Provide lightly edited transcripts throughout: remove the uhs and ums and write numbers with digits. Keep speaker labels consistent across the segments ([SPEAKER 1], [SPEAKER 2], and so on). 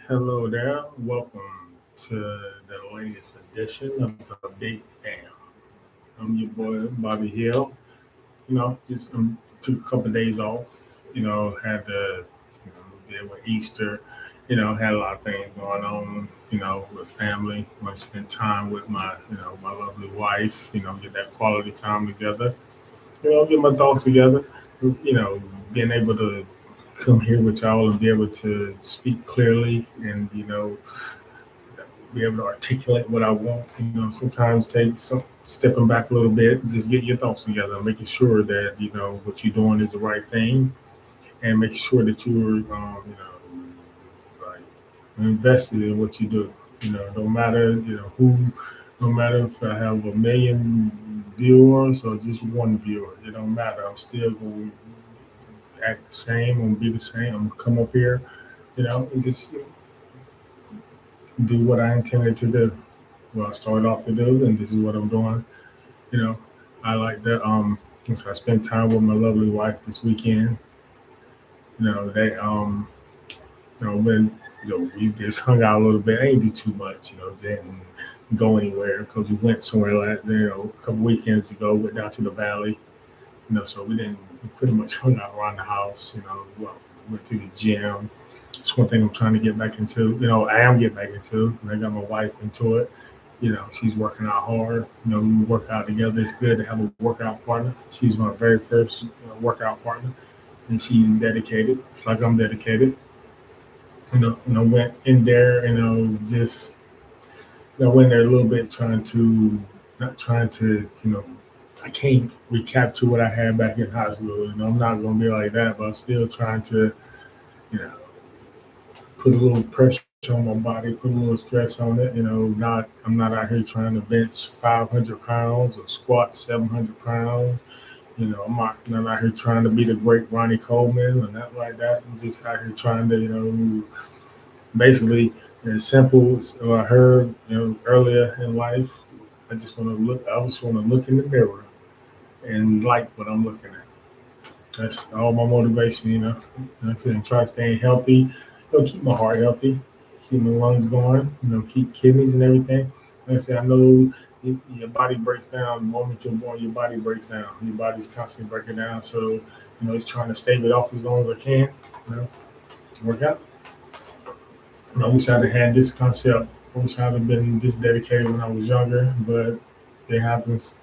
[SPEAKER 1] Hello there. Welcome to the latest edition of the Big Bam. I'm your boy Bobby Hill. Just took a couple of days off. Had to deal with Easter. Had a lot of things going on. With family. I spent time with my lovely wife. Get that quality time together. Get my thoughts together. You know, Being able to come here with y'all and be able to speak clearly and be able to articulate what I want. Sometimes take some stepping back a little bit, just get your thoughts together, making sure that what you're doing is the right thing, and making sure that you're like invested in what you do. No matter who, no matter if I have a million viewers or just one viewer, it don't matter. I'm still going to act the same. I'm gonna be the same. I'm gonna come up here, and just do what I intended to do. What I started off to do, and this is what I'm doing. You know, I like that. So I spent time with my lovely wife this weekend. They when we just hung out a little bit. I ain't do too much. Didn't go anywhere because we went somewhere like a couple weekends ago. Went down to the valley. So we didn't. We pretty much hung out around the house. Went to the gym. It's one thing I'm trying to get back into. I am getting back into. And I got my wife into it. She's working out hard. We work out together. It's good to have a workout partner. She's my very first workout partner, and she's dedicated. It's like I'm dedicated. Went in there, just went there a little bit trying to, not trying to, I can't recapture what I had back in high school. I'm not going to be like that, but I'm still trying to, you know, put a little pressure on my body, put a little stress on it. I'm not out here trying to bench 500 pounds or squat 700 pounds. I'm not out here trying to be the great Ronnie Coleman or not like that. I'm just out here trying to, basically, as simple as I heard, earlier in life. I just want to look. I just want to look in the mirror and like what I'm looking at. That's all my motivation. Like I said, try staying healthy. Keep my heart healthy, keep my lungs going. Keep kidneys and everything. Like I said, I know your body breaks down the moment you're born. Your body breaks down. Your body's constantly breaking down. So it's trying to stave it off as long as I can. You know, to work out. I wish I'd have had this concept. I wish I'd have been this dedicated when I was younger, but it happens.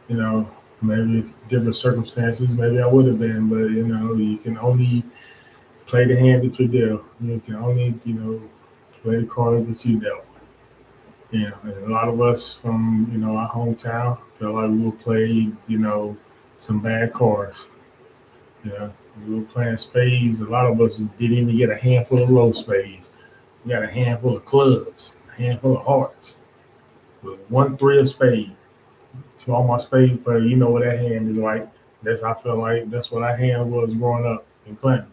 [SPEAKER 1] You know, maybe if different circumstances, maybe I would have been, but you can only play the hand that you dealt. You can only, play the cards that you dealt. And a lot of us from, our hometown feel like we were played, some bad cards. You know, we were playing spades. A lot of us didn't even get a handful of low spades. We got a handful of clubs, a handful of hearts, with one three of spades. To all my spades players, you know what that hand is like. I feel like that's what our hand was growing up in Clinton.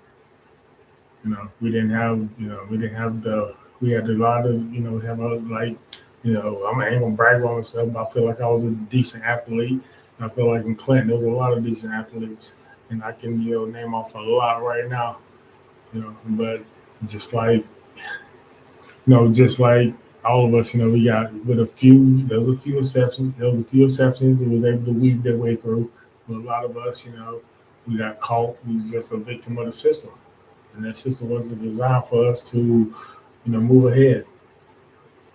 [SPEAKER 1] We didn't have we had a lot of, have a, like, I ain't gonna brag on myself, but I feel like I was a decent athlete. And I feel like in Clinton, there was a lot of decent athletes. And I can, name off a lot right now, but just like, just like all of us, we got with there was a few exceptions. There was a few exceptions that was able to weave their way through. But a lot of us, we got caught. We was just a victim of the system. And that system wasn't designed for us to, move ahead,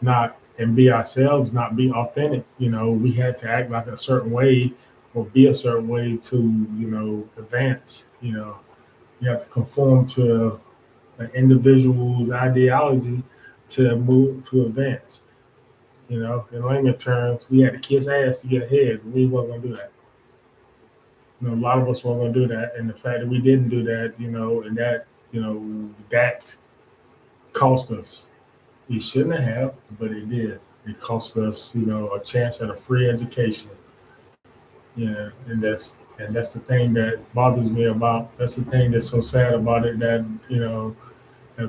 [SPEAKER 1] not and be ourselves, not be authentic. We had to act like a certain way or be a certain way to, advance. You have to conform to an individual's ideology to move to advance. In layman terms, we had to kiss ass to get ahead. We weren't gonna do that. A lot of us weren't gonna do that, and the fact that we didn't do that, and that cost us. It shouldn't have, but it did. It cost us, a chance at a free education. Yeah, and that's the thing that bothers me about. That's the thing that's so sad about it. That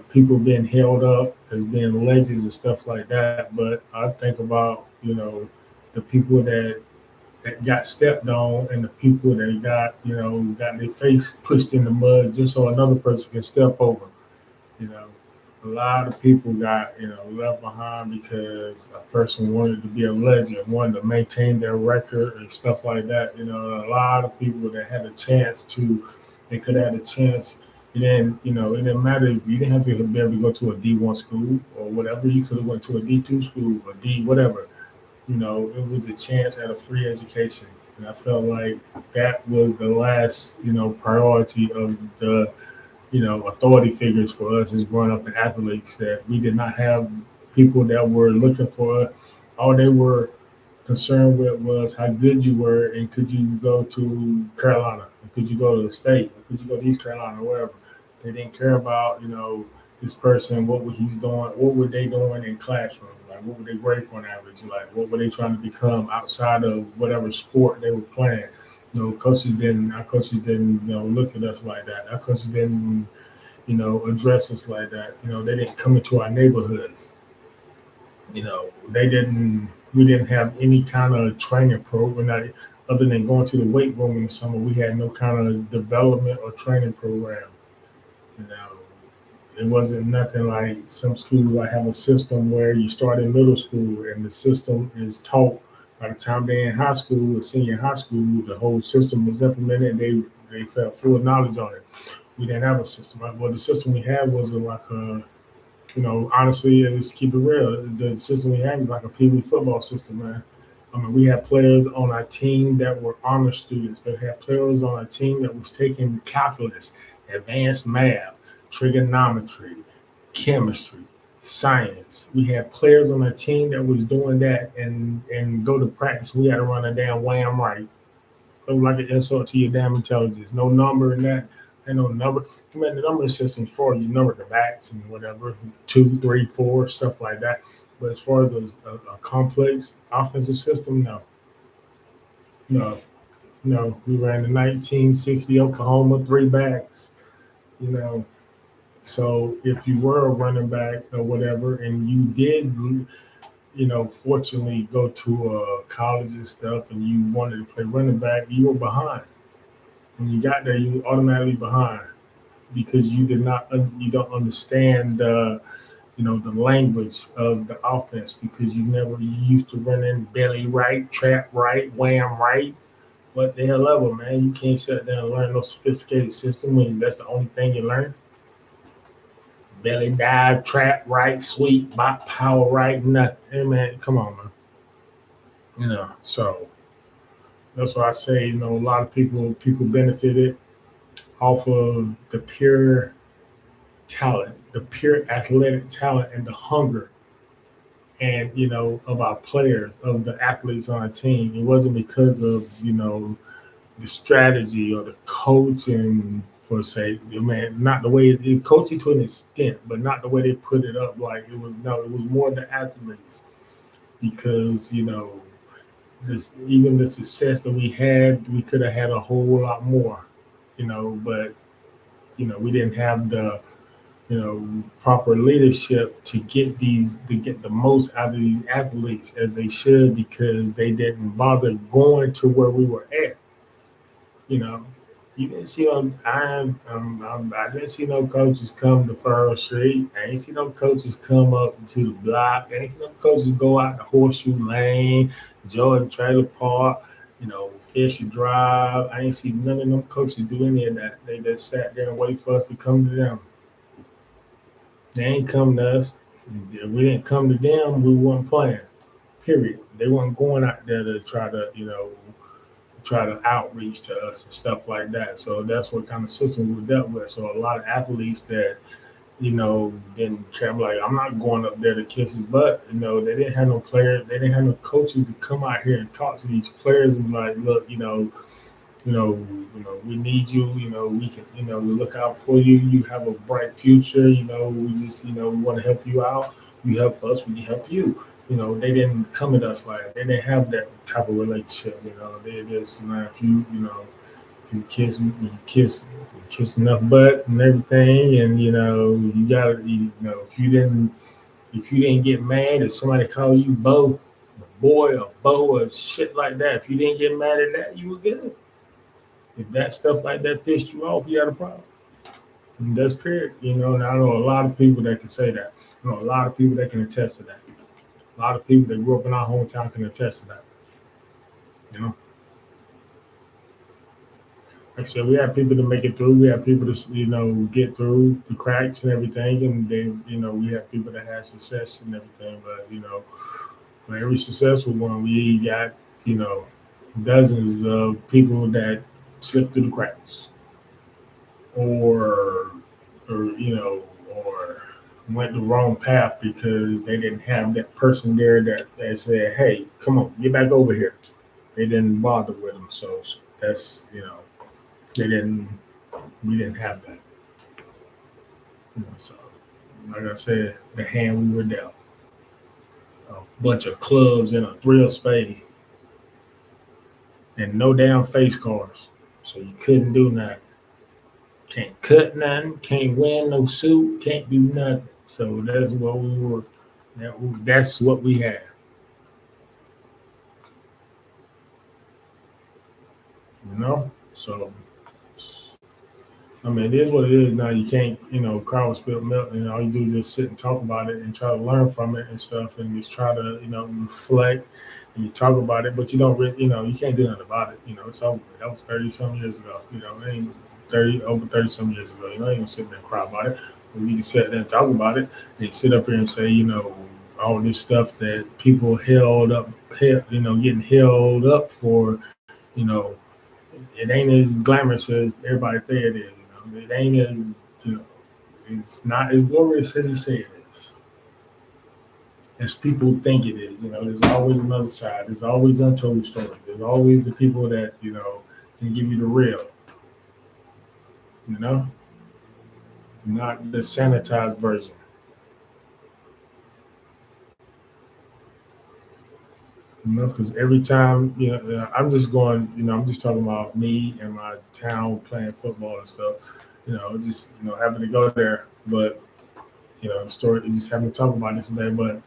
[SPEAKER 1] people being held up as being legends and stuff like that. But I think about the people that got stepped on and the people that got their face pushed in the mud just so another person can step over. You know, a lot of people got left behind because a person wanted to be a legend, wanted to maintain their record and stuff like that. A lot of people that had a chance to, they could have had a chance. And then it didn't matter if you didn't have to be able to go to a D1 school or whatever. You could have went to a D2 school or D whatever. It was a chance at a free education, and I felt like that was the last priority of the authority figures for us as growing up as athletes, that we did not have people that were looking for us. All they were concerned with was how good you were and could you go to Carolina, and could you go to the state, or could you go to East Carolina, or wherever. They didn't care about, this person, what he's doing, what were they doing in classroom, like what were they grade point average, like what were they trying to become outside of whatever sport they were playing. Our coaches didn't, look at us like that. Our coaches didn't, address us like that. They didn't come into our neighborhoods. We didn't have any kind of training program. Other than going to the weight room in the summer, we had no kind of development or training program. You know, it wasn't nothing like some schools like have a system where you start in middle school and the system is taught by the time they're in high school or senior high school, the whole system is implemented and they felt full knowledge on it. We didn't have a system. Well, the system we had was like a, honestly, let's keep it real. The system we had was like a Pee Wee football system, man. I mean, we had players on our team that were honor students. They had players on our team that was taking calculus, advanced math, trigonometry, chemistry, science. We had players on our team that was doing that and go to practice. We had to run a damn wham right. It was like an insult to your damn intelligence. No number in that. And no number. I mean, the number system for you number the backs and whatever, 2, 3, 4, stuff like that. But as far as a complex offensive system, no. We ran the 1960 Oklahoma 3 backs, you know. So if you were a running back or whatever, and you did, fortunately go to college and stuff, and you wanted to play running back, you were behind. When you got there, you were automatically behind because you don't understand the language of the offense because you used to run in belly right, trap right, wham right. What the hell ever, man. You can't sit there and learn no sophisticated system when that's the only thing you learn. Belly dive, trap right, sweep, bop, power right, nothing. Hey, man, come on, man. So that's why I say, a lot of people benefited off of the pure talent, the pure athletic talent and the hunger and of our players, of the athletes on our team. It wasn't because of, the strategy or the coaching for say, man, not the way it coaching to an extent, but not the way they put it up. Like it was it was more the athletes because, even the success that we had, we could have had a whole lot more, but we didn't have the proper leadership to get the most out of these athletes as they should because they didn't bother going to where we were at. You didn't see I didn't see no coaches come to First Street. I ain't see no coaches come up to the block. I ain't see no coaches go out the Horseshoe Lane, Jordan Trailer Park, Fisher Drive. I ain't see none of them coaches do any of that. They just sat there and wait for us to come to them. They ain't come to us. If we didn't come to them, we weren't playing. Period. They weren't going out there to try to outreach to us and stuff like that. So that's what kind of system we dealt with. So a lot of athletes that, didn't care. Like, I'm not going up there to kiss his butt. They didn't have no players. They didn't have no coaches to come out here and talk to these players and be like, look, we need you, we can, we look out for you. You have a bright future. We just, we want to help you out. You help us, we can help you. They didn't come at us like they didn't have that type of relationship. They just, if you kiss enough butt and everything, and you gotta, if you didn't get mad, if somebody called you boy or Bo or shit like that, if you didn't get mad at that, you were good. If that stuff like that pissed you off, you had a problem. That's period. And I know a lot of people that can say that. A lot of people that can attest to that. A lot of people that grew up in our hometown can attest to that. You know, like I said, we have people to make it through. We have people to get through the cracks and everything, and then we have people that have success and everything. But for every successful one, we got you know dozens of people that slip through the cracks, or or went the wrong path because they didn't have that person there that said, "Hey, come on, get back over here." They didn't bother with them, so that's they didn't. We didn't have that. So like I said, the hand we were dealt, a bunch of clubs and a thrill spade, and no damn face cars, so you couldn't do nothing. Can't cut nothing. Can't wear no suit. Can't do nothing. So that's what we were. That's what we had. So I mean, it is what it is now. You can't, cry with spilled milk, and all you do is just sit and talk about it and try to learn from it and stuff, and just try to, reflect and you talk about it, but you don't really, you can't do nothing about it. It's over. That was 30 some years ago. It ain't 30 some years ago. You ain't gonna sit there and cry about it. But we can sit there and talk about it and sit up here and say, all this stuff that people getting held up for, you know, it ain't as glamorous as everybody think it is. It ain't as you know, it's not as glorious as you say it is, as people think it is. There's always another side. There's always untold stories. There's always the people that can give you the real. You know, not the sanitized version. Because every time, I'm just going, I'm just talking about me and my town playing football and stuff, just, having to go there. But, the story, just having to talk about this today. But,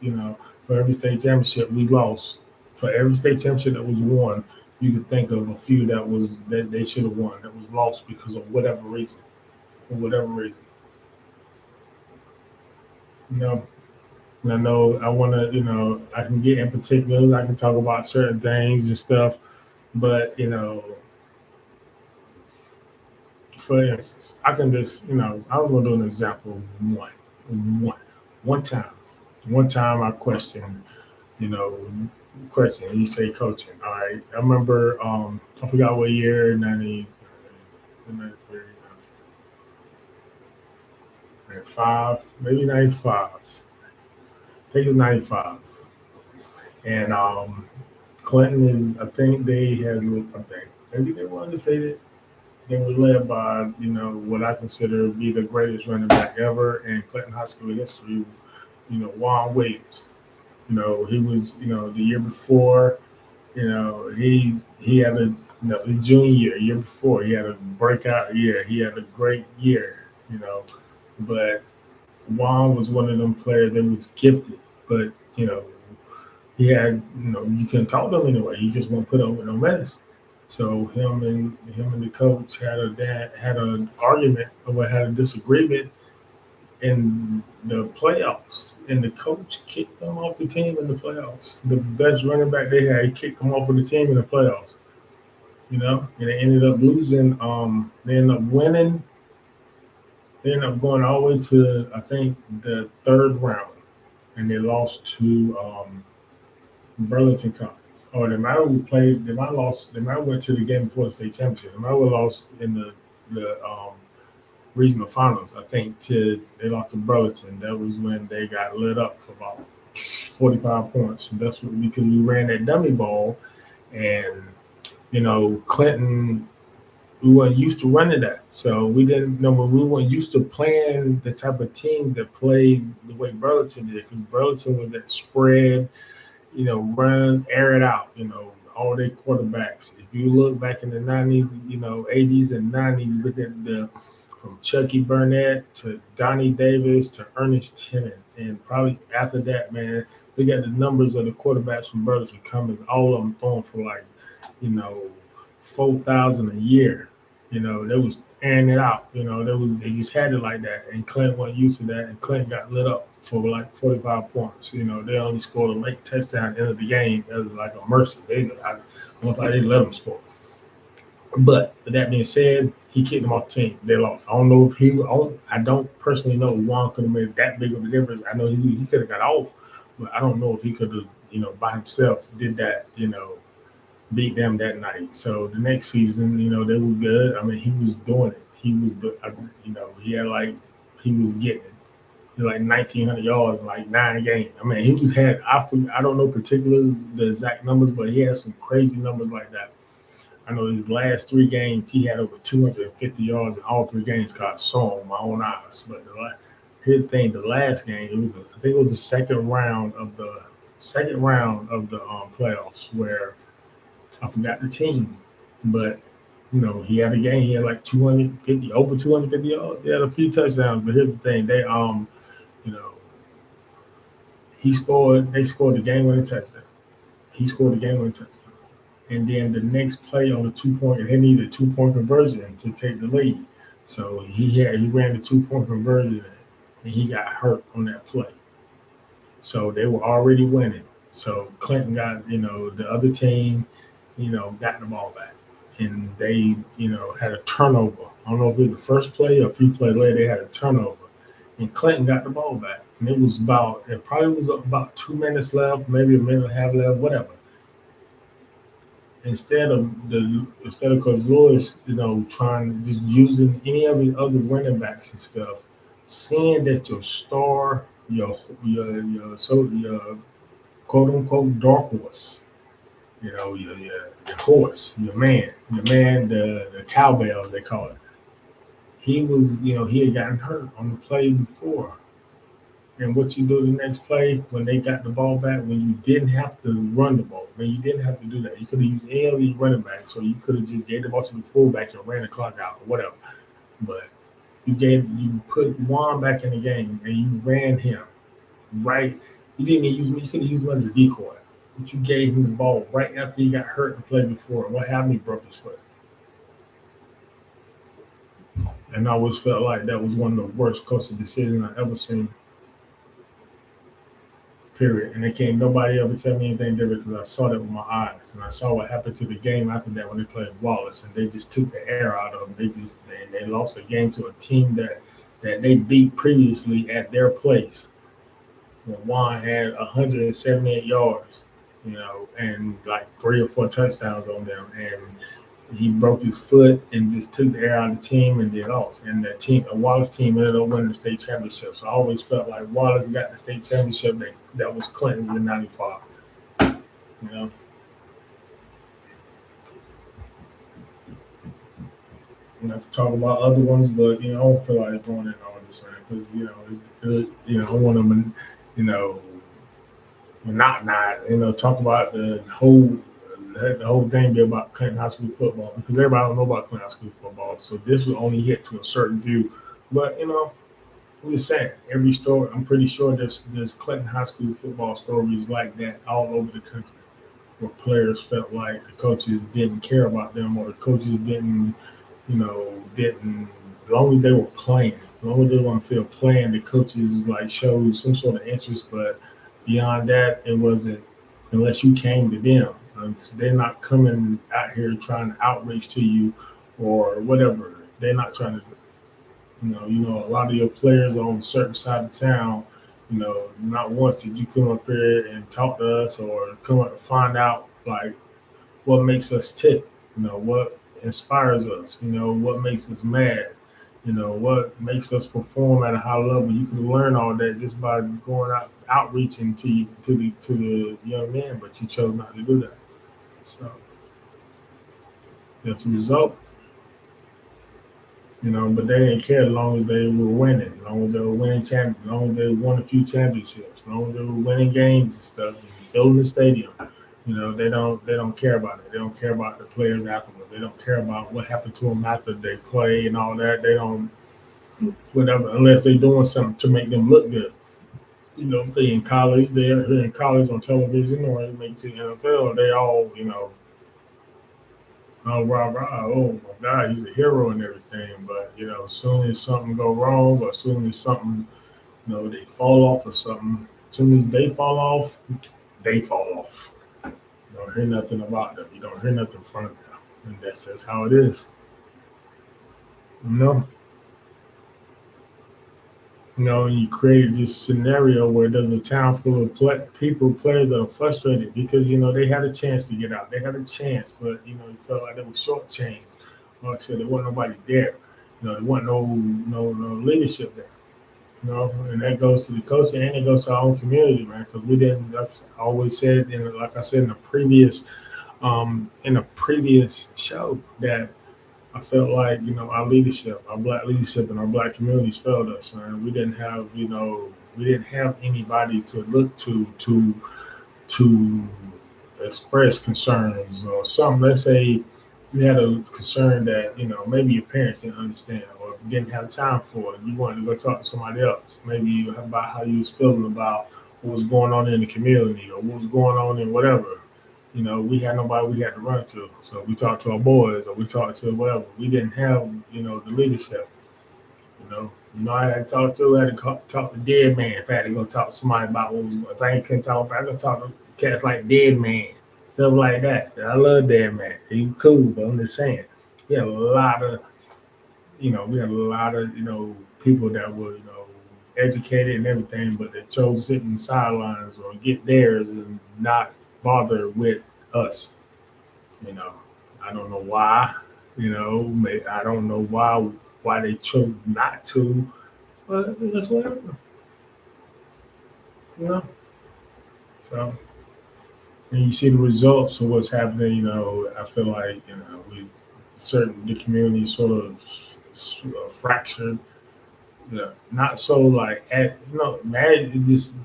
[SPEAKER 1] for every state championship we lost, for every state championship that was won, you could think of a few that they should have won, that was lost because of whatever reason, for whatever reason. You know, And I know I want to, I can get in particulars. I can talk about certain things and stuff. But, for instance, I can just, I was going to do an example of one, one time. One time I questioned, you know, you say coaching. All right. I remember, I forgot what year, 93, 95, maybe 95. I think it's 95. And Clinton is, I think maybe they were undefeated. They were led by, what I consider to be the greatest running back ever in Clinton High School history, Juan Williams. He was, the year before, he had his junior year before, he had a breakout year. He had a great year, but Juan was one of them players that was gifted, but, he had, you couldn't talk to him anyway. He just won't put up with no mess. So him and the coach had an argument, or had a disagreement in the playoffs, and the coach kicked them off the team in the playoffs. The best running back they had, he kicked them off of the team in the playoffs. And they ended up losing. They ended up winning. They ended up going all the way to, I think, the third round, and they lost to Burlington Commons. Or they might have played. They might have lost. They might have went to the game before the state championship. They might have lost in the regional finals. I think they lost to Burlington. That was when they got lit up for about 45 points. And that's because we ran that dummy ball, and Clinton. We weren't used to running that, so we didn't know. We weren't used to playing the type of team that played the way Burlington did. Because Burlington was that spread, run, air it out, all their quarterbacks. If you look back in the 90s, 80s and 90s, look at from Chucky Burnett to Donnie Davis to Ernest Tennant. And probably after that, man, look at the numbers of the quarterbacks from Burlington Cummings, all of them throwing for 4,000 a year. They was airing it out. They just had it like that, and Clint wasn't used to that, and Clint got lit up for like 45 points. They only scored a late touchdown at the end of the game. It was like a mercy. I almost like they let them score. But with that being said, he kicked them off the team. They lost. I don't know if I don't personally know Juan could have made that big of a difference. I know he could have got off, but I don't know if he could have, by himself did that, beat them that night. So the next season, they were good. I mean, he was doing it. He was getting it. Like 1,900 yards in like 9 games. I mean, I don't know particularly the exact numbers, but he had some crazy numbers like that. I know his last 3 games, he had over 250 yards in all 3 games. Cause I saw him with my own eyes. But here's the thing: the last game, I think it was the second round of the playoffs where I forgot the team, but he had a game. He had like 250 yards. He had a few touchdowns. But here's the thing: you know, he scored. They scored the game-winning touchdown. He scored the game-winning touchdown. And then the next play on the 2-point, he needed a 2-point conversion to take the lead. So he ran the 2-point conversion, and he got hurt on that play. So they were already winning. So Clinton got, the other team, got the ball back, and they, had a turnover. I don't know if it was the first play or a few plays later, they had a turnover, and Clinton got the ball back. And it probably was about 2 minutes left, maybe a minute and a half left, whatever. Instead of Coach Lewis, trying just using any of the other running backs and stuff, seeing that your star, your quote unquote dark horse, your horse, your man, the cowbell they call it. He was, he had gotten hurt on the play before. And what you do the next play when they got the ball back, when you didn't have to run the ball, when you didn't have to do that, you could have used any of these running backs, or you could have just gave the ball to the fullback and ran the clock out, or whatever. But you put Juan back in the game and you ran him right. You didn't even use him. You could have used him as a decoy, but you gave him the ball right after he got hurt in the play before. And what happened? He broke his foot. And I always felt like that was one of the worst coaching decisions I ever seen. Period. And nobody ever tell me anything different because I saw that with my eyes. And I saw what happened to the game after that when they played Wallace, and they just took the air out of them. They lost a game to a team that they beat previously at their place. When Juan had 178 yards, and like 3 or 4 touchdowns on them. And he broke his foot and just took the air out of the team, and they lost. And a Wallace team ended up winning the state championship. So I always felt like Wallace got the state championship that was Clinton's in '95. Not to talk about other ones, but I don't feel like going in all this, man, because I want to, talk about the whole thing be about Clinton High School football, because everybody don't know about Clinton High School football. So this will only hit to a certain view. But I'm just saying, every story, I'm pretty sure there's Clinton High School football stories like that all over the country, where players felt like the coaches didn't care about them, or the coaches didn't, as long as they were playing, as long as they want to feel playing, the coaches like showed some sort of interest. But beyond that, it wasn't, unless you came to them. They're not coming out here trying to outreach to you or whatever. They're not trying to, a lot of your players are on a certain side of town. Not once did you come up here and talk to us or come up and find out like what makes us tick, what inspires us, what makes us mad, what makes us perform at a high level. You can learn all that just by going out outreaching to the young man, but you chose not to do that. So that's the result. But they didn't care as long as they were winning, as long as they were winning champions, as long as they won a few championships, as long as they were winning games and stuff, and filling the stadium. They don't care about it. They don't care about the players afterward. They don't care about what happened to them after they play and all that. They don't, whatever, unless they're doing something to make them look good. They in college, they're in college on television, or they make it to the NFL. They all, oh, rah, rah, oh my God, he's a hero and everything. But, as soon as something go wrong, or as soon as something, they fall off or something, as soon as they fall off. You don't hear nothing about them. You don't hear nothing from them. And that's how it is. You know? And you created this scenario where there's a town full of players that are frustrated because they had a chance to get out. They had a chance, but it felt like they were shortchanged. Like I said, there wasn't nobody there. There wasn't no leadership there. And that goes to the coaching and it goes to our own community, man. Because we didn't. That's I always said, like I said in a previous show that I felt like our leadership, our black leadership, and our black communities failed us, man. We didn't have anybody to look to express concerns or something. Let's say you had a concern that maybe your parents didn't understand or didn't have time for it. You wanted to go talk to somebody else, maybe about how you was feeling about what was going on in the community or what was going on in whatever. We had nobody we had to run to. So we talked to our boys or we talked to whatever. We didn't have, the leadership. I had to I had to talk to dead man. If I had to go talk to somebody about what was, if I couldn't talk about, I could talk to cats like dead man, stuff like that. I love dead man. He's cool, but I'm just saying, we had a lot of, people that were, educated and everything, but they chose to sit in the sidelines or get theirs and not bother with us. You know, I don't know why. I don't know why they chose not to, but that's whatever. You know. So, and you see the results of what's happening. I feel like we certain the community sort of fractured. Not so like marriage. It just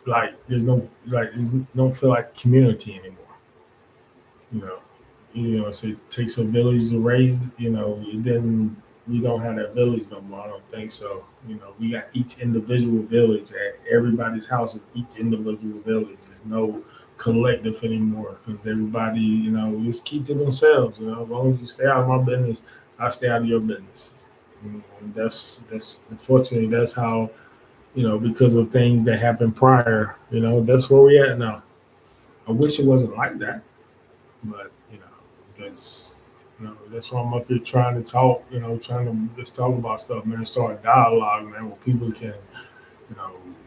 [SPEAKER 1] like there's no like there's, don't feel like community anymore. You know, so it takes a village to raise. It didn't. We don't have that village no more. I don't think so. We got each individual village at everybody's house. Of each individual village. There's no collective anymore because everybody, just keep to themselves. As long as you stay out of my business, I stay out of your business. And that's unfortunately that's how because of things that happened prior. That's where we at now. I wish it wasn't like that, but that's that's why I'm up here trying to talk. Trying to just talk about stuff, man. Start a dialogue, man, where people can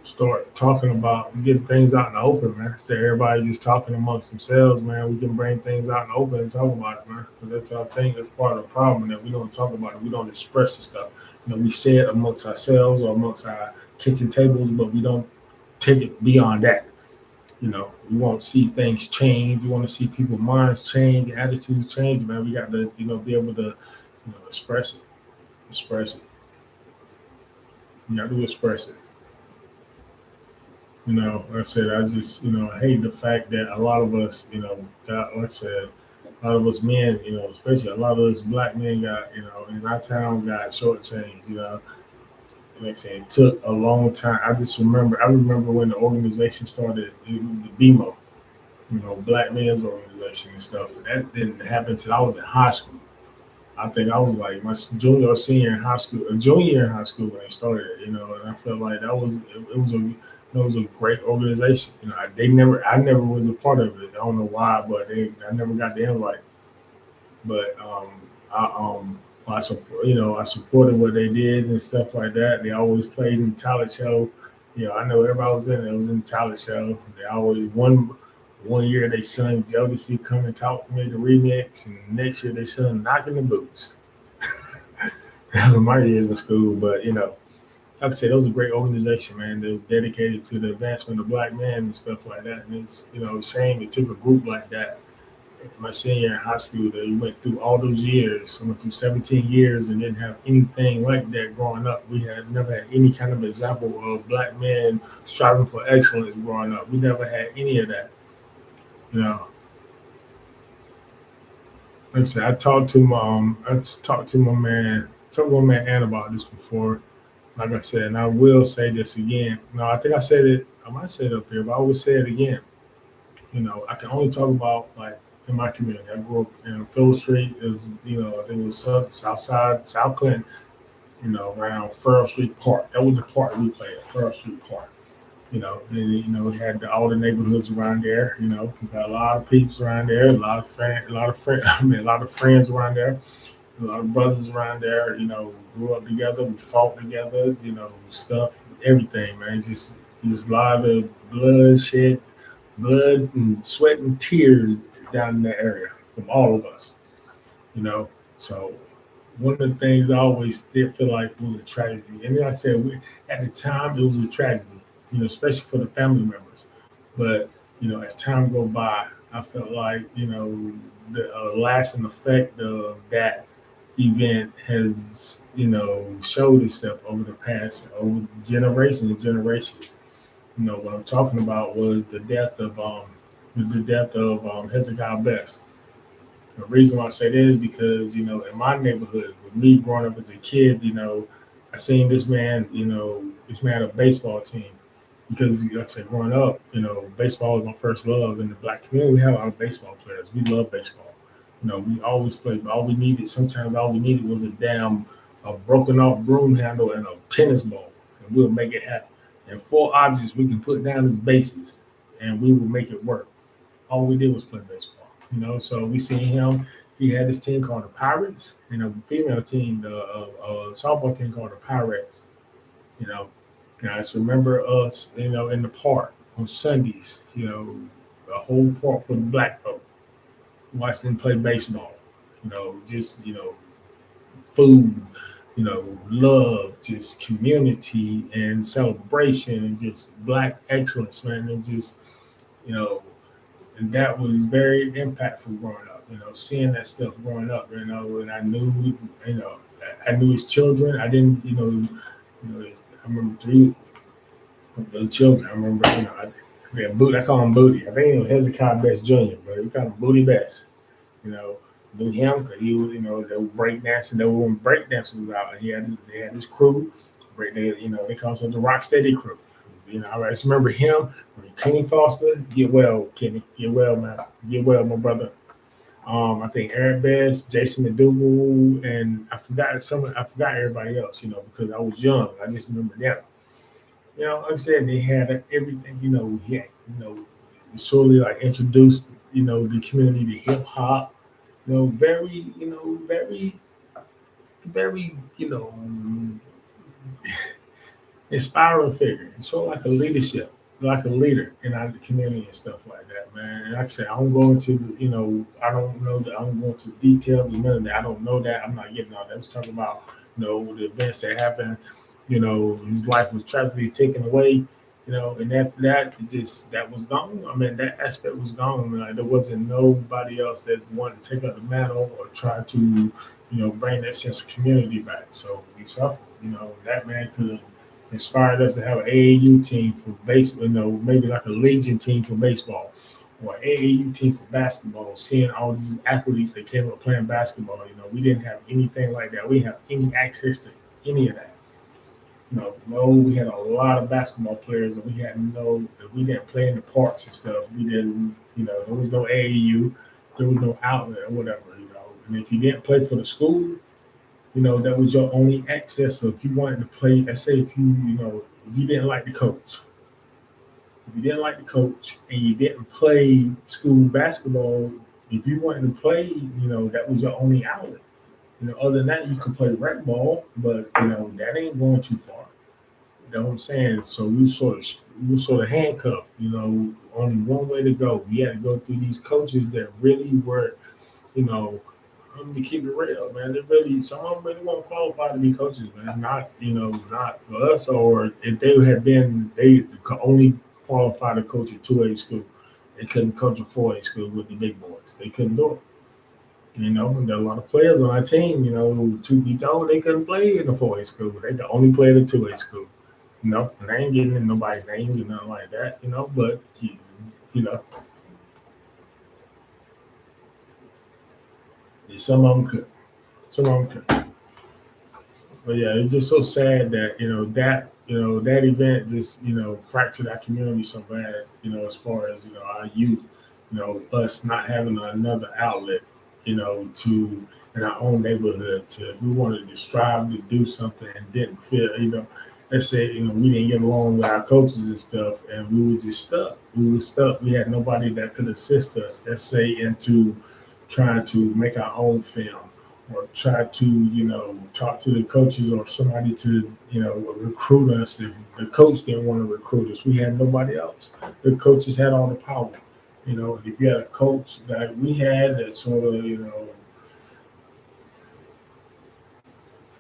[SPEAKER 1] start talking about getting things out in the open, man. So everybody just talking amongst themselves, man. We can bring things out in the open and talk about it, man. 'Cause that's I think that's part of the problem that we don't talk about it. We don't express the stuff. We say it amongst ourselves or amongst our kitchen tables, but we don't take it beyond that. We want to see things change. We want to see people's minds change, attitudes change, man. We got to, be able to, express it. Express it. You got to express it. Like I said, I just, I hate the fact that a lot of us, got, like I said, a lot of us men, especially a lot of us black men got, in our town got shortchanged, Like I said, it took a long time. I remember when the organization started, the BMO, Black Men's Organization and stuff. And that didn't happen until I was in high school. I think I was like my junior or senior in high school, a junior year in high school when they started it, and I felt like it was a great organization. I never was a part of it. I don't know why, but I never got the invite. But I supported what they did and stuff like that. They always played in the talent show. I know everybody was in it. It was in the talent show. They always one year they sung Jodeci Come and Talk to Me the remix, and next year they sung Knocking the Boots. That was my years in school, but like I said, it was a great organization, man. They were dedicated to the advancement of black men and stuff like that. And it's a shame it took a group like that. My senior year in high school, that we went through all those years. I went through 17 years and didn't have anything like that growing up. We had never had any kind of example of black men striving for excellence growing up. We never had any of that. You know, like I said, talked to my man Ann about this before. Like I said, and I will say this again. No, I think I said it. I might say it up here, but I will say it again. I can only talk about like in my community. I grew up in Phil Street. Is I think it was South Side, South Clinton. Around Furrow Street Park. That was the park we played at, Furrow Street Park. And we had all the neighborhoods around there. We got a lot of peeps around there, a lot of friends around there, a lot of brothers around there. Grew up together, we fought together. Stuff, everything, man. Just a lot of blood and sweat and tears down in that area from all of us. You know, so one of the things I always did feel like was a tragedy, and like I said, at the time it was a tragedy. Especially for the family members. But as time go by, I felt like the lasting effect of that event has showed itself over generations and generations. What I'm talking about was the death of Hezekiah Best. The reason why I say that is because in my neighborhood, with me growing up as a kid, I seen this man, had a baseball team. Because, like I said, growing up, baseball was my first love. In the black community, we have a lot of baseball players. We love baseball. We always played. Sometimes all we needed was a broken off broom handle and a tennis ball, and we'll make it happen. And 4 objects we can put down as bases, and we will make it work. All we did was play baseball. So we seen him. He had this team called the Pirates, female team, the softball team called the Pirates. And I just remember us, in the park on Sundays, a whole park for the black folk, watching them play baseball, just, food, love, just community and celebration and just black excellence, man. And just, and that was very impactful growing up, seeing that stuff growing up, and I knew his children. I didn't, I remember 3 children. I remember, I call him Booty. I think it was Hezekiah Best Jr., but we call him Booty Best. Knew him because he was, they were breakdancing. They were when breakdancers was out. They had this crew. They call themselves the Rocksteady crew. I just remember him, Kenny Foster. Get well, Kenny. Get well, man. Get well, my brother. I think Eric Best, Jason McDougal, and I forgot everybody else, because I was young. I just remember them. Like I said, they had everything, slowly like introduced, the community to hip hop, very, very, inspiring figure. So like like a leader in our community and stuff like that, man. And like I said, I don't go into, I don't know that I'm going to details and none of that. I don't know that. I'm not getting all that. I was talking about, the events that happened. His life was tragically taken away. And after that, that was gone. I mean, that aspect was gone. Like, there wasn't nobody else that wanted to take up the mantle or try to, bring that sense of community back. So we suffered. That man could have inspired us to have an AAU team for baseball, maybe like a Legion team for baseball or AAU team for basketball, seeing all these athletes that came up playing basketball. We didn't have anything like that. We didn't have any access to any of that. No, we had a lot of basketball players, and we didn't play in the parks and stuff. We didn't, there was no AAU, there was no outlet or whatever, And if you didn't play for the school, that was your only access. So if you wanted to play, let's say if you didn't like the coach, and you didn't play school basketball, if you wanted to play, that was your only outlet. Other than that, you could play rec ball, but that ain't going too far. You know what I'm saying? So we were sort of handcuffed. Only one way to go. We had to go through these coaches that really were, I'm gonna keep it real, man. Some of them really weren't qualified to be coaches, man. Not for us, or if they could only qualify to coach a 2A school. They couldn't coach a 4A school with the big boys. They couldn't do it. And there are a lot of players on our team, to be told they couldn't play in the 4A school. They could only play at the 2A school. And I ain't getting in nobody's names or nothing like that, but, some of them could. But yeah, it's just so sad that, that event just, fractured our community so bad, as far as, our youth, us not having another outlet, to in our own neighborhood to if we wanted to strive to do something and didn't feel, let's say, we didn't get along with our coaches and stuff and we were just stuck. We were stuck. We had nobody that could assist us, let's say, into trying to make our own film or try to, talk to the coaches or somebody to, recruit us. If the coach didn't want to recruit us, we had nobody else. The coaches had all the power. If you had a coach that we had that sort of,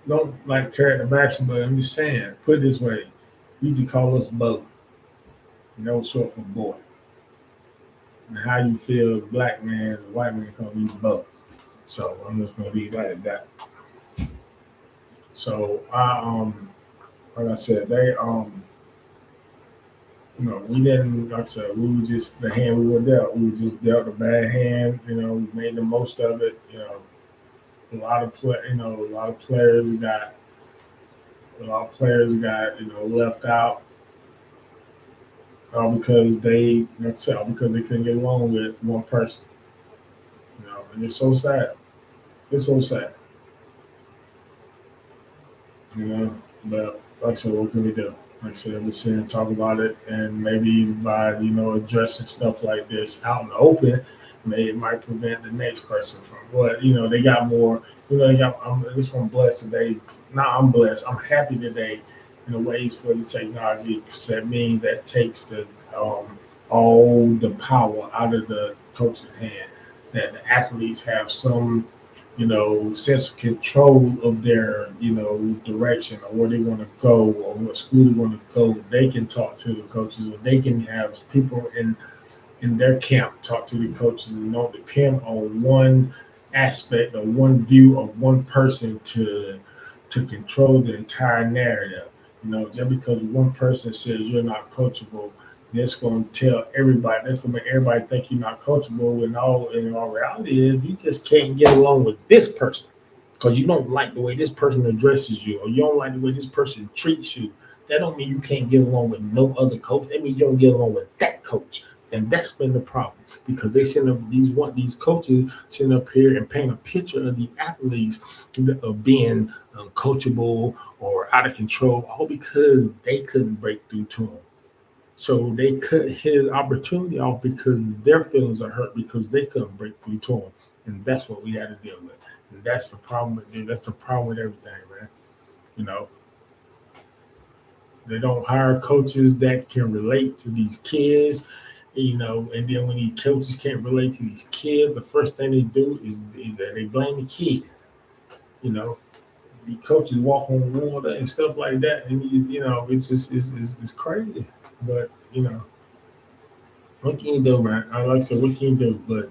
[SPEAKER 1] don't like carry the bashing, but I'm just saying, put it this way, he used to call us Bo, short for boy. And how you feel, black man, white man call you Bo. So I'm just gonna leave that at that. So like I said, they we didn't, like I said, we were just the hand we were dealt. We were just dealt a bad hand. We made the most of it. A lot of players got left out because they, like I said, because they couldn't get along with one person. And it's so sad. It's so sad. But like I said, what can we do? Like I said, we sit and talk about it, and maybe by addressing stuff like this out in the open, it might prevent the next person from what they got more. They got. I'm just one blessed today. Now I'm blessed. I'm happy today in the ways for the technology that takes the all the power out of the coach's hand. That the athletes have some sense of control of their, direction or where they want to go or what school they want to go. They can talk to the coaches, or they can have people in their camp talk to the coaches, and don't depend on one aspect or one view of one person to control the entire narrative. Just because one person says you're not coachable, that's going to tell everybody. That's going to make everybody think you're not coachable. And all reality is, you just can't get along with this person because you don't like the way this person addresses you, or you don't like the way this person treats you. That don't mean you can't get along with no other coach. That means you don't get along with that coach. And that's been the problem, because they send up these coaches sitting up here and paint a picture of the athletes of being coachable or out of control, all because they couldn't break through to him. So they cut his opportunity off because their feelings are hurt because they couldn't break through to him, and that's what we had to deal with. And that's the problem. That's the problem with everything, man. They don't hire coaches that can relate to these kids. And then when these coaches can't relate to these kids, the first thing they do is they blame the kids. The coaches walk on water and stuff like that, and it's just it's crazy. But what can you do, man? I like to say, what can you do? But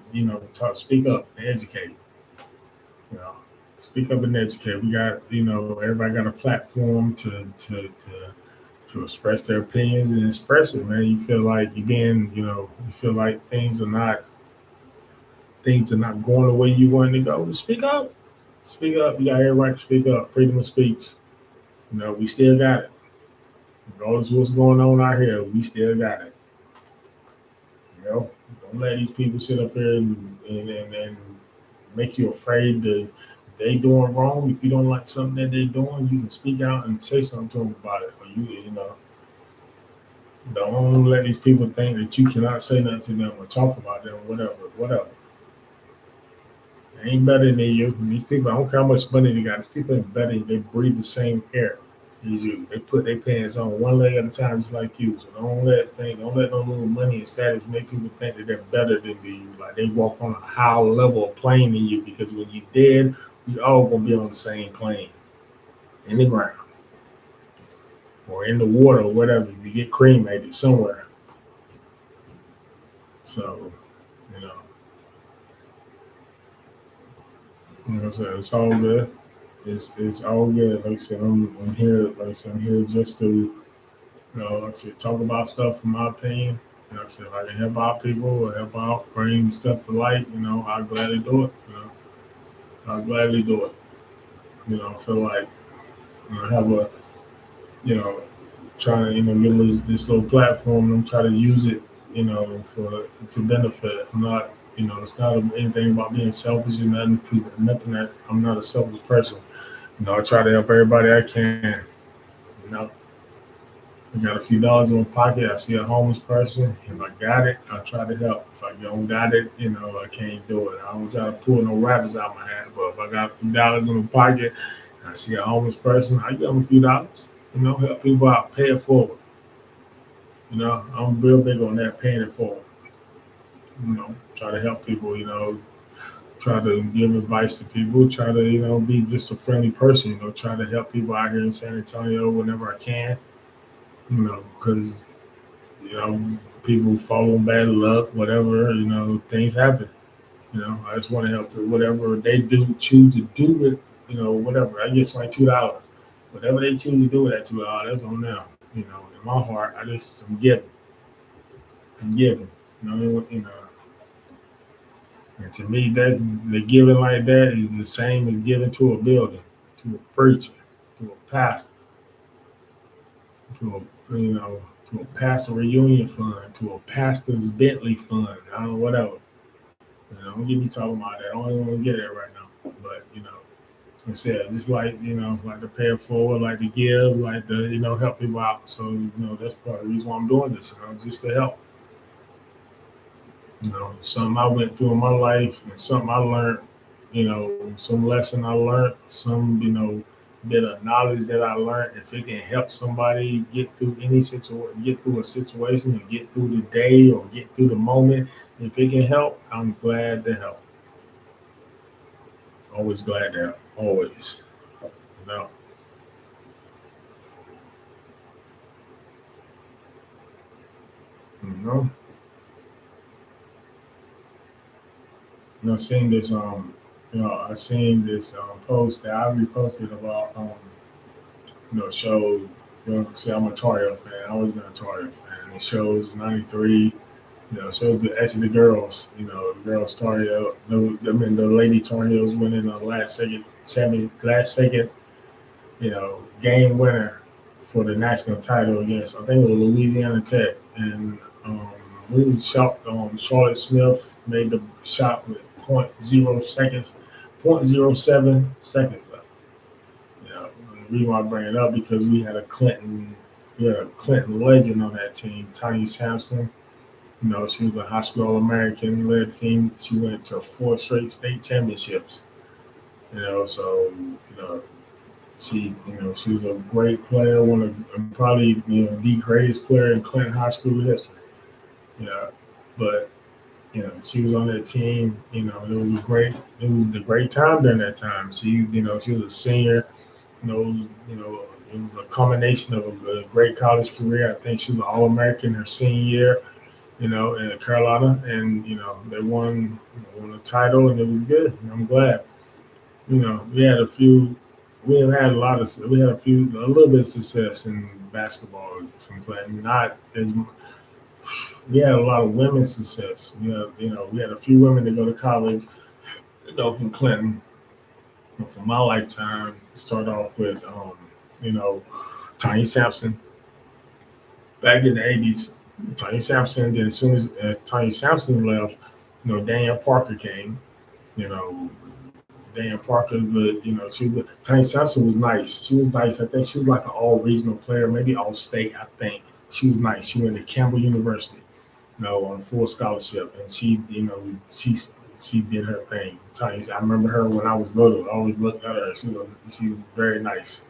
[SPEAKER 1] speak up and educate. Speak up and educate. We got everybody got a platform to express their opinions and express it, man. You feel like you're being, you feel like things are not going the way you want to go. Speak up. Speak up. You got every right to speak up. Freedom of speech. We still got it. Regardless of what's going on out here, we still got it. Don't let these people sit up here and make you afraid that they doing wrong. If you don't like something that they're doing, you can speak out and say something to them about it. Or don't let these people think that you cannot say nothing to them or talk about them, whatever. They ain't better than you. These people, I don't care how much money they got. These people ain't better. They breathe the same air as you. They put their pants on one leg at a time, just like you. So don't let no little money and status make people think that they're better than you. Like they walk on a higher level of plane than you, because when you're dead, we all gonna be on the same plane, in the ground or in the water or whatever. You get cremated somewhere. So, it's all good. It's all good. Like I said, I'm here. Like I said, I'm here just to, like I said, talk about stuff from my opinion. Like I said, if I can help out people or help out, bring stuff to light, I'll gladly do it. I'll gladly do it. I feel like I have a, trying to, get this little platform. I'm trying to use it, for to benefit. I'm not, it's not anything about being selfish or nothing. Nothing that I'm not a selfish person. I try to help everybody I can. You know, I got a few dollars in my pocket. I see a homeless person. If I got it, I try to help. If I don't got it, I can't do it. I don't try to pull no rabbits out of my hat. But if I got a few dollars in my pocket, and I see a homeless person, I give them a few dollars. Help people out, pay it forward. I'm real big on that, paying it forward. Try to help people. Try to give advice to people. Try to be just a friendly person. Try to help people out here in San Antonio whenever I can. Because people fall on bad luck, whatever, things happen. I just want to help them. Whatever they do, choose to do with, whatever. I get like $2. Whatever they choose to do with that $2, that's on them. In my heart, I'm giving. I'm giving. And to me, that the giving like that is the same as giving to a building, to a preacher, to a pastor, to a pastor reunion fund, to a pastor's Bentley fund, I don't know, whatever. Don't get me talking about that. I don't even want to get there right now. But like I said, just like like to pay it forward, like to give, like to help people out. So that's part of the reason why I'm doing this. Just to help. Something I went through in my life and something I learned. Some lesson I learned, some bit of knowledge that I learned. If it can help somebody get through get through a situation, or get through the day, or get through the moment, if it can help, I'm glad to help. Always glad to help. Always. You know. You know. Seeing this I seen this post that I reposted about show. See, I'm a Tar Heel fan. I always been a Tar Heel fan. It shows '93. Shows actually the girls. The girls Tar Heel. The lady Tar Heels winning the last second game winner for the national title against, I think it was Louisiana Tech, and we shot. Charlotte Smith made the shot with point zero seconds, 0.07 seconds left. The reason why I bring it up because we had a Clinton legend on that team, Tanya Sampson. She was a high school All-American, led team. She went to 4 straight state championships. So she was a great player, one of probably the greatest player in Clinton High School history. But she was on that team. It was the great time during that time. She was a senior. It was a combination of a great college career. I think she was an All-American her senior year. In Carolina, and they won a title, and it was good. And I'm glad. We had a few. We have had a lot of. We had a little bit of success in basketball from Clinton. Not as we had a lot of women's success. We had a few women that go to college. From Clinton. For my lifetime, start off with Tanya Sampson back in the '80s. Tanya Sampson. Then as soon as Tanya Sampson left, Danielle Parker came. Dan Parker, Tanya Sampson was nice. She was nice. I think she was like an all regional player, maybe all state. I think she was nice. She went to Campbell University, on a full scholarship, and she did her thing. I remember her when I was little. I always looked at her. She was very nice.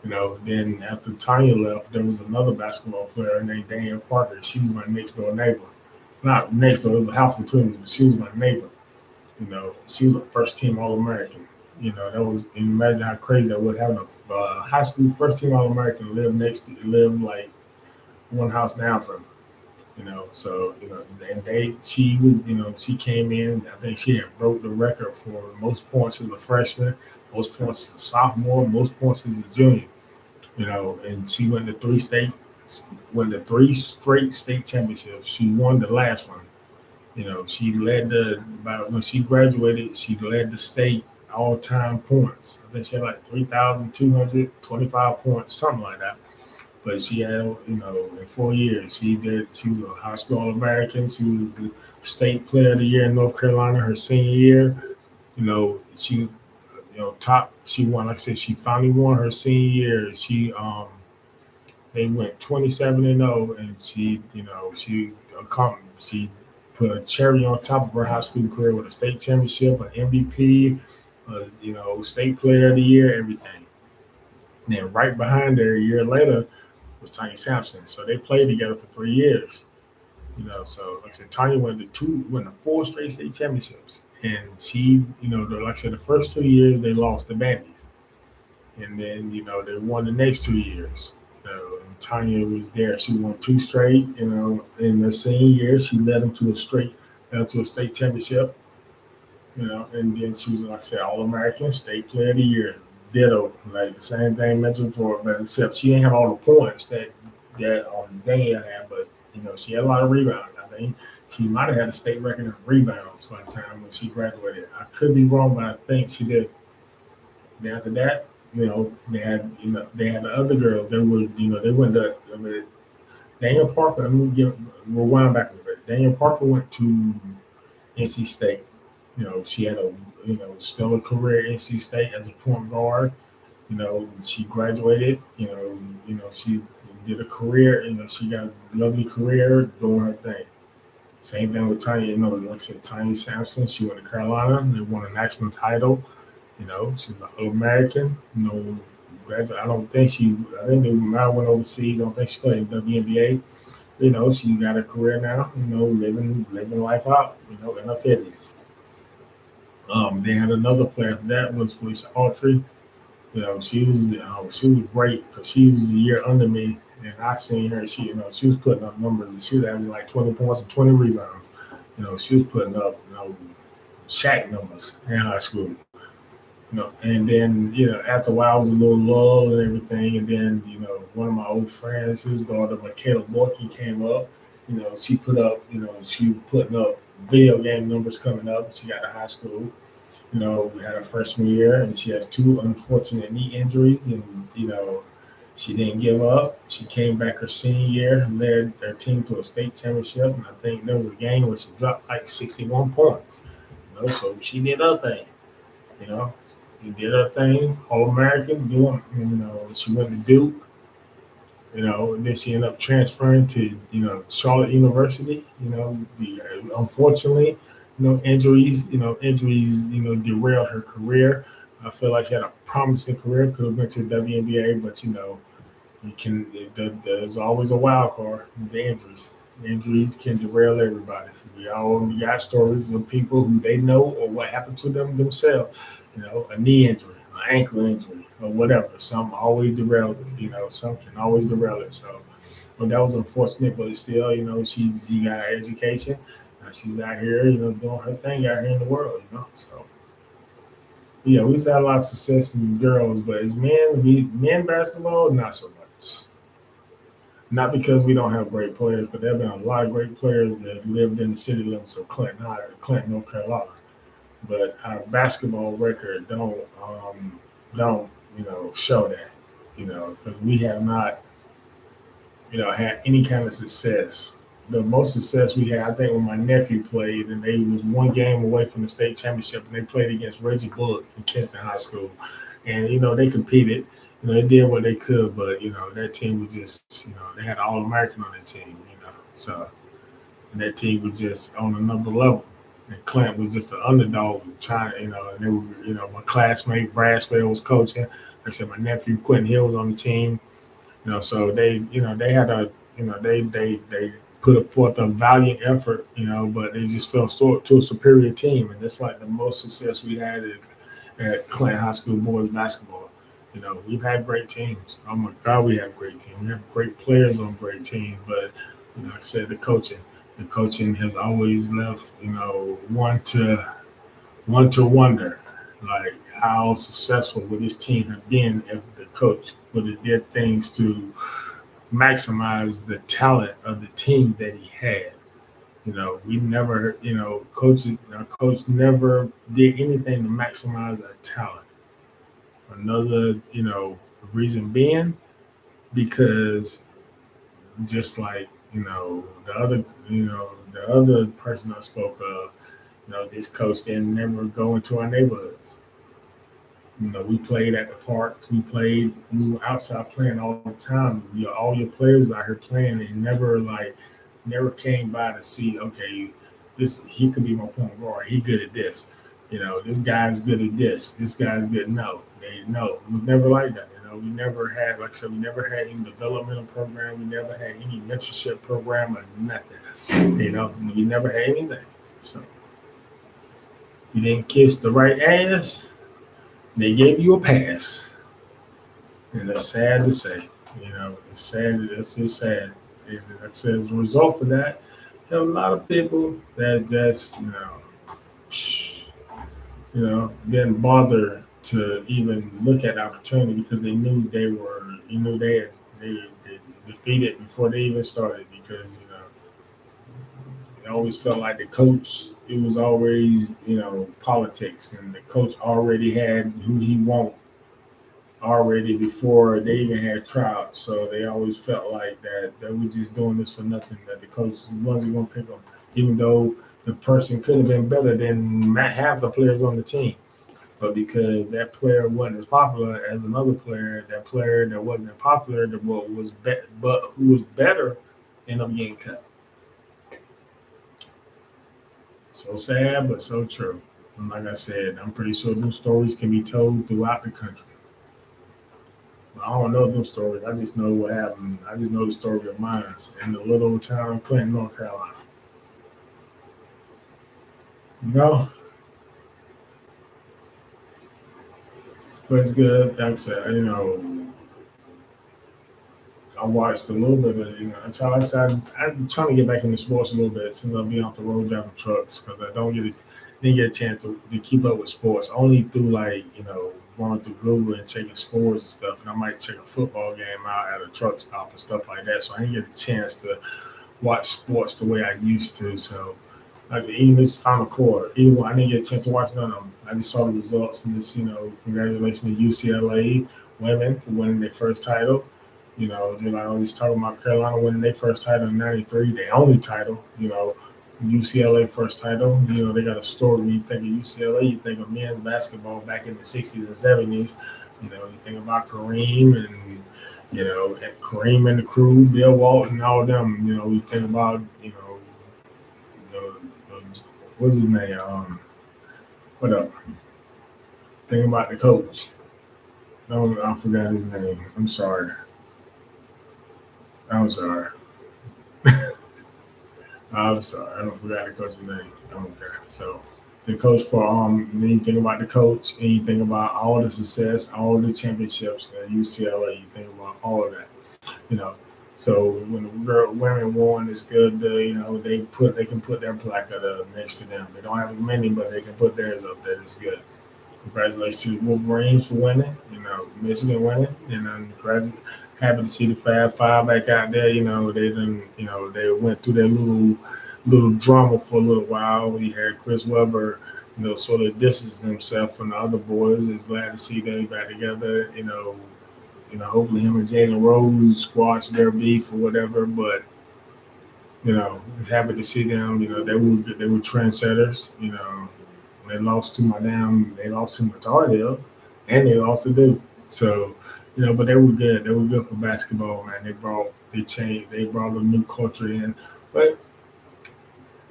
[SPEAKER 1] Then after Tanya left, there was another basketball player named Danielle Parker. She was my next door neighbor. Not next door, it was a house between us, but she was my neighbor. She was a first team All American. That was, imagine how crazy that was, having a high school first team All American live like one house down from me. And she came in. I think she had broke the record for most points as a freshman, most points as a sophomore, most points as a junior. And she went to 3 straight state championships. She won the last one. She led when she graduated, she led the state all-time points. I think she had like 3,225 points, something like that. But she had, in 4 years, she was a high school All-American. She was the state player of the year in North Carolina her senior year. She, top, she won, like I said, she finally won her senior year. They went 27-0, and she put a cherry on top of her high school career with a state championship, an MVP, state player of the year, everything. And then right behind her, a year later, was Tanya Sampson. So they played together for 3 years. So like I said, Tanya went to four straight state championships, and she, like I said, the first 2 years they lost the Bandies, and then they won the next 2 years. And Tanya was there. She won two straight. In her senior year, she led them to a state championship. And then she was, like I said, All American, State Player of the Year. Ditto, like the same thing mentioned before, but except she didn't have all the points that Danielle had, but she had a lot of rebounds. I think she might have had a state record in rebounds by the time when she graduated. I could be wrong, but I think she did. Then after that, they had the other girls. They were, they went to. Daniel Parker. Rewind back a little bit. Daniel Parker went to NC State. She had a stellar career at NC State as a point guard. She graduated. She did a career. She got a lovely career doing her thing. Same thing with Tanya. Like I said, Tanya Sampson. She went to Carolina. They won a national title. She's an All-American. Graduate. I think they might have went overseas. I don't think she played in WNBA. She got a career now. Living life out. In her 50s. They had another player that was Felicia Autry. She was great because she was a year under me, and I seen her. She was putting up numbers. She was having like 20 points and 20 rebounds. She was putting up Shaq numbers in high school. And then after a while, it was a little lull and everything, and then one of my old friends, his daughter Michaela Borky came up. She put up, she was putting up video game numbers coming up. She got to high school. We had her freshman year, and she has two unfortunate knee injuries, and she didn't give up. She came back her senior year, led their team to a state championship, and I think there was a game where she dropped like 61 points. So she did her thing. She did her thing, All American. She went to Duke. And then she ended up transferring to Charlotte University. Unfortunately, injuries derailed her career. I feel like she had a promising career, could have been to the WNBA, but there's always a wild card. The injuries can derail everybody. We all got stories of people who they know or what happened to them themselves. A knee injury, an ankle injury, or whatever. Some always derails it. Some can always derail it. So, that was unfortunate, but still, she got her education. She's out here, doing her thing out here in the world. So, yeah, we've had a lot of success in girls, but as men basketball, not so much. Not because we don't have great players, but there have been a lot of great players that lived in the city limits of Clinton, North Carolina. But our basketball record don't show that, because we have not, had any kind of success. The most success we had, I think, when my nephew played, and they was one game away from the state championship, and they played against Reggie Bullock in Kinston High School, and they competed. They did what they could, but that team was just, they had an All-American on their team, so, and that team was just on another level. And Clint was just an underdog trying, and they were, my classmate Brad Spell was coaching. Like I said, my nephew Quentin Hill was on the team. So they had they put forth a valiant effort, but they just fell short to a superior team, and that's like the most success we had at Clint High School boys basketball. We've had great teams. Oh my God, we have great teams. We have great players on great teams, but like I said, the coaching has always left, one to wonder, like how successful would this team have been if the coach would have did things to maximize the talent of the teams that he had. We never, our coach never did anything to maximize our talent. Another, reason being, because just like the other person I spoke of, this coach didn't never go into our neighborhoods. We played at the parks. We were outside playing all the time. All your players out here playing, and never came by to see. Okay, this he could be my point guard. He good at this. This guy's good at this. This guy's good. No, it was never like that. We never had, like I said, we never had any developmental program. We never had any mentorship program or nothing. We never had anything. So you didn't kiss the right ass. They gave you a pass, and it's sad to say. It's sad. It's just sad. And like I said, as a result of that, there are a lot of people that just didn't bother to even look at the opportunity because they knew they defeated before they even started because it always felt like the coach. It was always politics, and the coach already had who he wanted already before they even had trials. So they always felt like that they were just doing this for nothing. That the coach wasn't going to pick them, even though the person could have been better than half the players on the team. But because that player wasn't as popular as another player, that player that wasn't as popular, but who was better, ended up getting cut. So sad, but so true. And like I said, I'm pretty sure those stories can be told throughout the country. I don't know those stories. I just know what happened. I just know the story of mine in the little town of Clinton, North Carolina. No, but it's good. Like I said, I watched a little bit of, like I said, I'm trying to get back into sports a little bit since I'll be off the road driving trucks because I didn't get a chance to keep up with sports only through going through Google and checking scores and stuff. And I might check a football game out at a truck stop and stuff like that. So I didn't get a chance to watch sports the way I used to. So like even this Final Four, I didn't get a chance to watch none of them. I just saw the results and this, congratulations to UCLA women for winning their first title. I was talking about Carolina winning their first title in '93, their only title. UCLA first title. They got a story. When you think of UCLA, you think of men's basketball back in the '60s and '70s. You think about Kareem and Kareem and the crew, Bill Walton, and all of them. We think about what's his name? What up? Think about the coach. No, I forgot his name. I'm sorry. I'm sorry. I'm sorry. I don't forgot the coach's name. Okay. So the coach for then you think about the coach and you think about all the success, all the championships at UCLA, you think about all of that. You know. So when the women won, it's good to, they can put their placard up next to them. They don't have as many, but they can put theirs up there. It's good. Congratulations to the Wolverines for winning, Michigan winning, and I'm happy to see the Fab Five back out there. They went through their little drama for a little while. We had Chris Webber, sort of distance himself from the other boys. It's glad to see them back together. Hopefully him and Jalen Rose squash their beef or whatever. But it's happy to see them. They were trendsetters. They lost to my Tar Heel, and they lost to Duke. So, but they were good. They were good for basketball, man. They brought a new culture in. But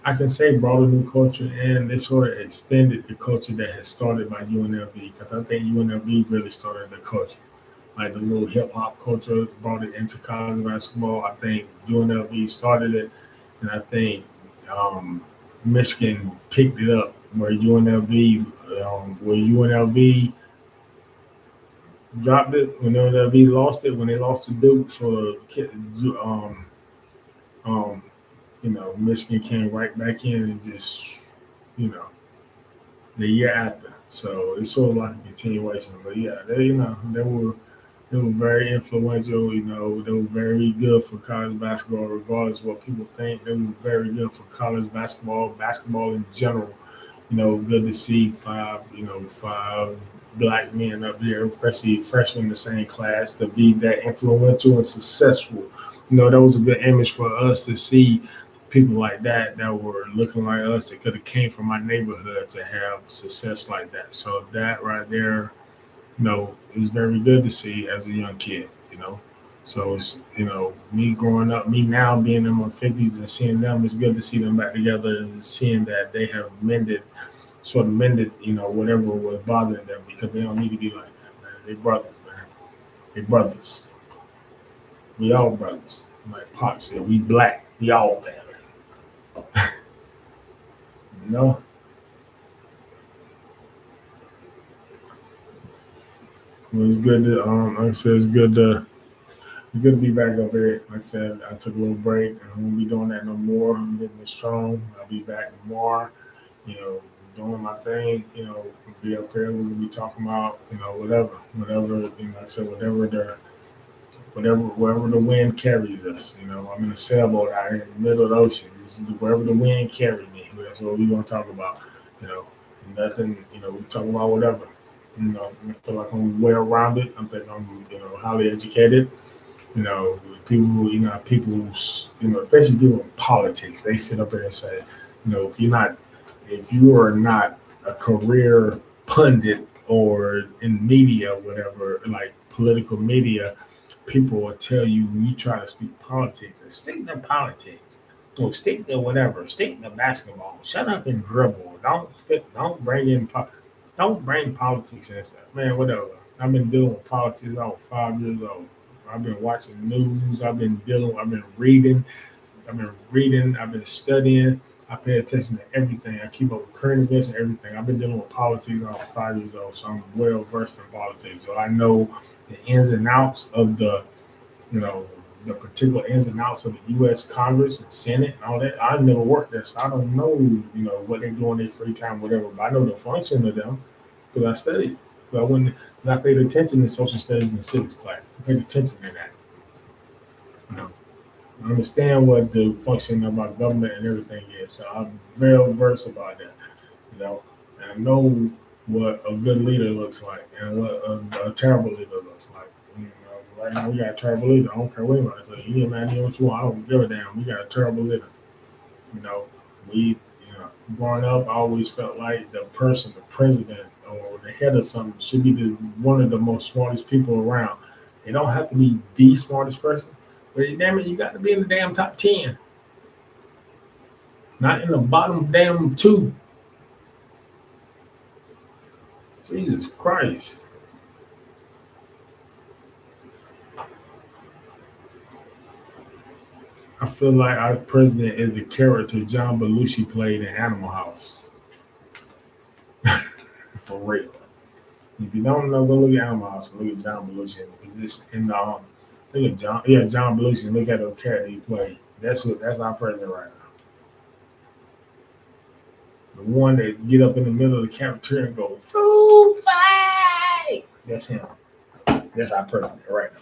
[SPEAKER 1] I can say brought a new culture in. They sort of extended the culture that had started by UNLV, because I think UNLV really started the culture. Like the little hip hop culture, brought it into college basketball. I think UNLV started it, and I think Michigan picked it up where UNLV dropped it, when UNLV lost it, when they lost to Duke. So Michigan came right back in and just the year after. So it's sort of like a continuation. But yeah, they were very influential. They were very good for college basketball, regardless of what people think. They were very good for college basketball in general. Good to see five black men up here, especially freshmen in the same class, to be that influential and successful. That was a good image for us to see people like that were looking like us that could have came from my neighborhood to have success like that. So that right there, is very good to see as a young kid. So it's me growing up, me now being in my 50s and seeing them, it's good to see them back together and seeing that they have mended, whatever was bothering them because they don't need to be like that, man. They brothers, man. They brothers. We all brothers. Like Pac said, we black. We all family. You know? It's good to like I said, it's good to be back up here. Like I said, I took a little break. I won't be doing that no more. I'm getting strong. I'll be back tomorrow, you know, doing my thing, be up here. We'll be talking about, whatever, like I said, wherever the wind carries us. I'm in a sailboat out here in the middle of the ocean. This is wherever the wind carries me. That's what we're going to talk about, you know, nothing, we talk about whatever. I feel like I'm well rounded. I think I'm, highly educated. People, especially people in politics, they sit up there and say, if you are not a career pundit or in media, whatever, like political media, people will tell you when you try to speak politics, stick to politics. Or stick to whatever. Stick to basketball. Shut up and dribble. Don't bring politics and stuff. Man, whatever. I've been dealing with politics. I was 5 years old. I've been watching news. I've been reading. I've been studying. I pay attention to everything. I keep up with current events and everything. I've been dealing with politics. I was 5 years old, so I'm well versed in politics. So I know the ins and outs of you know, the particular ins and outs of the U.S. Congress and Senate and all that. I never worked there, so I don't know, what they do in their free time, whatever. But I know the function of them because I studied. But I paid attention in social studies and civics class. I paid attention to that. You know, I understand what the function of our government and everything is. So I'm very versed about that. You know, and I know what a good leader looks like and what a terrible leader looks like. Right now we got a terrible leader. I don't care what anybody says. You imagine what you want. I don't give a damn. We got a terrible leader. You know, growing up, I always felt like the president or the head of something, should be one of the most smartest people around. They don't have to be the smartest person, but damn it, you got to be in the damn top 10, not in the bottom damn two. Jesus Christ. I feel like our president is the character John Belushi played in Animal House. For real. If you don't know, go look at Animal House and look at John Belushi in the position in the look at John Belushi and look at the character he played. That's our president right now. The one that get up in the middle of the cafeteria and go, food fight. That's him. That's our president right now.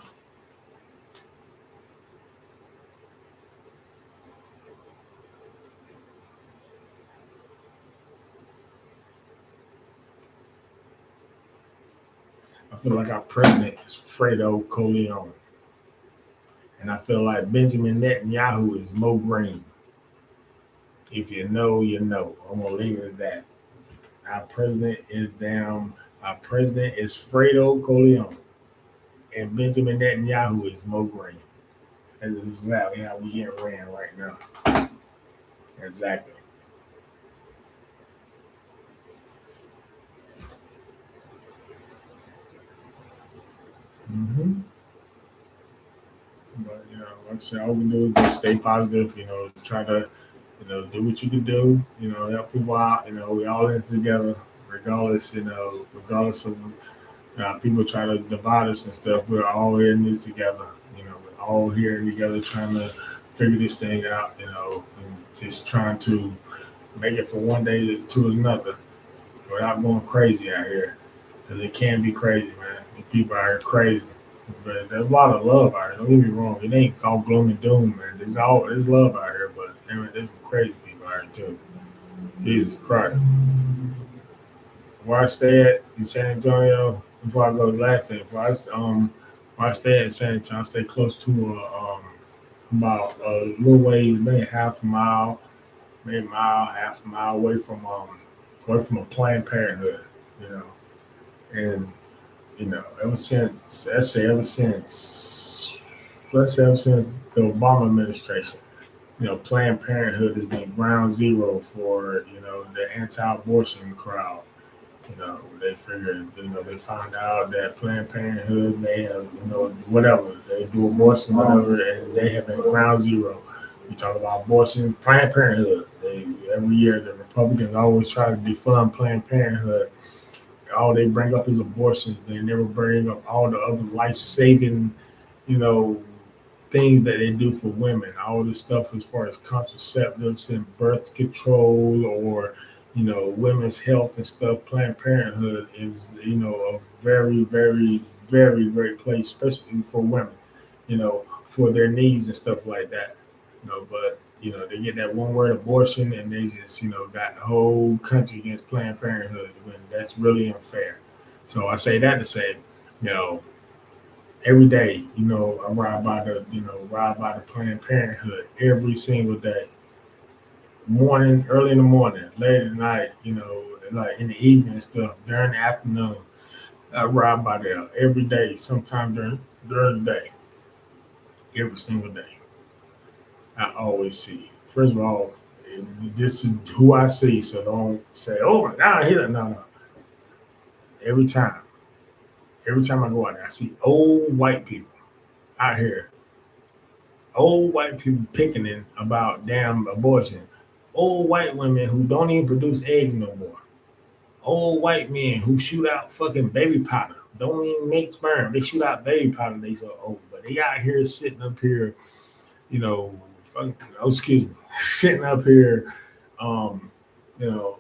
[SPEAKER 1] I feel like our president is Fredo Corleone. And I feel like Benjamin Netanyahu is Mo Green. If you know, you know. I'm gonna leave it at that. Our president is Fredo Corleone. And Benjamin Netanyahu is Mo Green. That's exactly how we get ran right now. Exactly. hmm But like I said, all we do is just stay positive. Try to do what you can do. Help people out. We all in it together, regardless. Regardless of people try to divide us and stuff. We're all in this together. We're all here together trying to figure this thing out. And just trying to make it from one day to another without going crazy out here. Because it can be crazy, man. The people out here crazy. But there's a lot of love out here. Don't get me wrong. It ain't all gloom and doom, man. There's love out here, but there's some crazy people out here too. Jesus Christ. where I stay at in San Antonio, before I go last thing, where I stay at San Antonio, I stay close to about a little ways, maybe half a mile, maybe a mile, half a mile away from a Planned Parenthood, you know, and ever since ever since the Obama administration, Planned Parenthood has been ground zero for the anti-abortion crowd. They figured, they found out that Planned Parenthood may have, whatever, they do abortion, whatever, and they have been ground zero. We talk about abortion, Planned Parenthood. Every year, the Republicans always try to defund Planned Parenthood. All they bring up is abortions. They never bring up all the other life-saving, you know, things that they do for women. All this stuff as far as contraceptives and birth control or women's health and stuff. Planned Parenthood is a very, very, very great place, especially for women, for their needs and stuff like that. But they get that one word abortion and they just got the whole country against Planned Parenthood when that's really unfair. So I say that to say, you know, every day, I ride by the Planned Parenthood every single day. Morning, early in the morning, late at night, like in the evening and stuff, during the afternoon. I ride by there every day, sometime during the day, every single day. I always see. First of all, this is who I see, so don't say, "Oh my God, here." No, no. Every time, every time I go out there, I see old white people out here, old white people picketing about damn abortion, old white women who don't even produce eggs no more, old white men who shoot out fucking baby powder, don't even make sperm, they shoot out baby powder. They so old, but they out here sitting up here, you know, fucking, oh, excuse me, sitting up here, um, you know,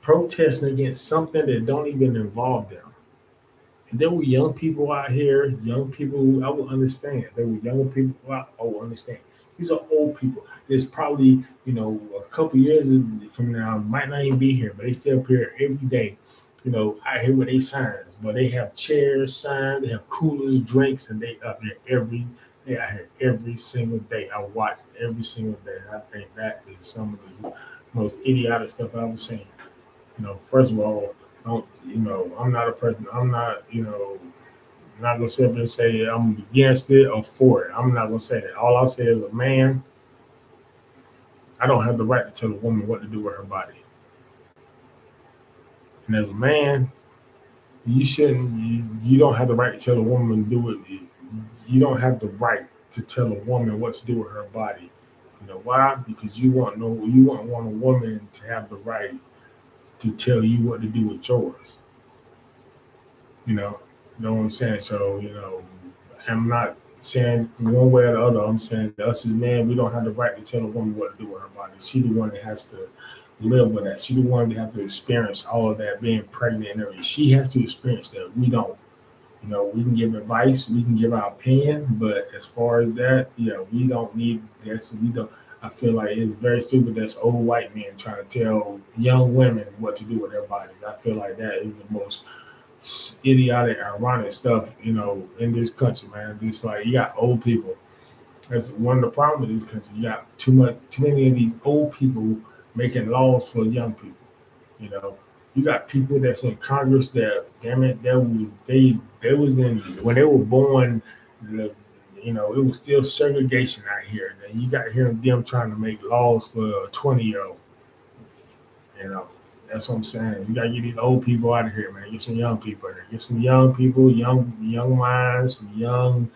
[SPEAKER 1] protesting against something that don't even involve them. And there were young people out here, young people who I would understand. There were younger people who I would understand. These are old people. There's probably, a couple years from now, might not even be here, but they still up here every day, out here with their signs. But they have chairs, signs, they have coolers, drinks, and they out here every single day. I watch it every single day. And I think that is some of the most idiotic stuff I've ever seen. First of all, I'm not a person. I'm not gonna sit up and say I'm against it or for it. I'm not gonna say that. All I'll say is a man. I don't have the right to tell a woman what to do with her body. And as a man, you shouldn't. You don't have the right to tell a woman to do it. You don't have the right to tell a woman what to do with her body. You know why? Because you want a woman to have the right to tell you what to do with yours. You know what I'm saying? So, I'm not saying one way or the other. I'm saying us as men, we don't have the right to tell a woman what to do with her body. She the one that has to live with that. She the one that has to experience all of that, being pregnant and everything. She has to experience that. We don't. We can give advice, we can give our opinion, but as far as that, we don't need this. We don't. I feel like it's very stupid. That's old white men trying to tell young women what to do with their bodies. I feel like that is the most idiotic, ironic stuff, in this country, man. It's like you got old people. That's one of the problems with this country. You got too many of these old people making laws for young people. You know, you got people that's in Congress that, damn it, they was in when they were born. It was still segregation out here. And you got here them trying to make laws for a 20-year-old. You know, that's what I'm saying. You gotta get these old people out of here, man. Get some young people in here. Get some young people, young minds, some young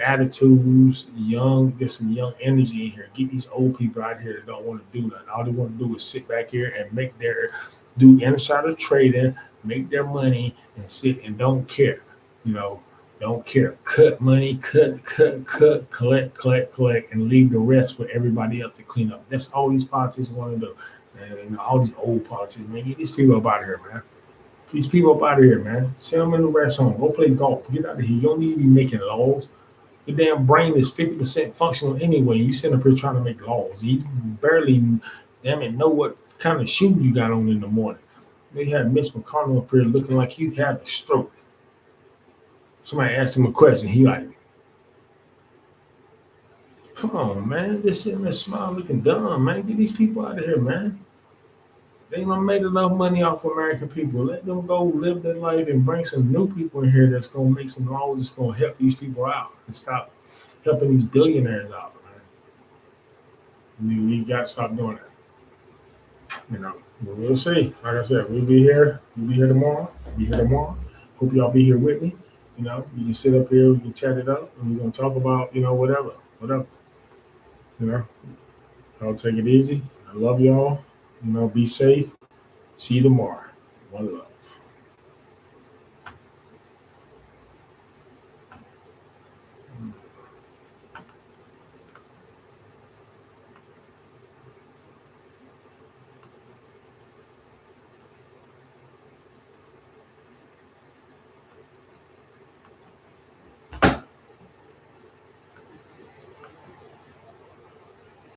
[SPEAKER 1] attitudes, get some young energy in here. Get these old people out here that don't want to do nothing. All they want to do is sit back here and do insider trading, make their money, and sit and don't care. Don't care. Cut money, cut, collect, and leave the rest for everybody else to clean up. That's all these politicians want to do. And all these old politicians, man, get these people up out of here, man. These people up out of here, man. Send them in the rest home. Go play golf. Get out of here. You don't need to be making laws. Your damn brain is 50% functional anyway. You sitting up here trying to make laws. You barely, damn it, know what kind of shoes you got on in the morning. They had Mitch McConnell up here looking like he had a stroke. Somebody asked him a question. He like, come on, man. Just sitting there smiling, looking dumb, man. Get these people out of here, man. They done made enough money off American people. Let them go live their life and bring some new people in here that's gonna make some laws that's gonna help these people out and stop helping these billionaires out, man. We got to stop doing that. But we'll see. Like I said, we'll be here. We'll be here tomorrow. Be here tomorrow. Hope y'all be here with me. You can sit up here, we can chat it up, and we're gonna talk about, whatever. Y'all take it easy. I love y'all. Be safe. See you tomorrow. One love.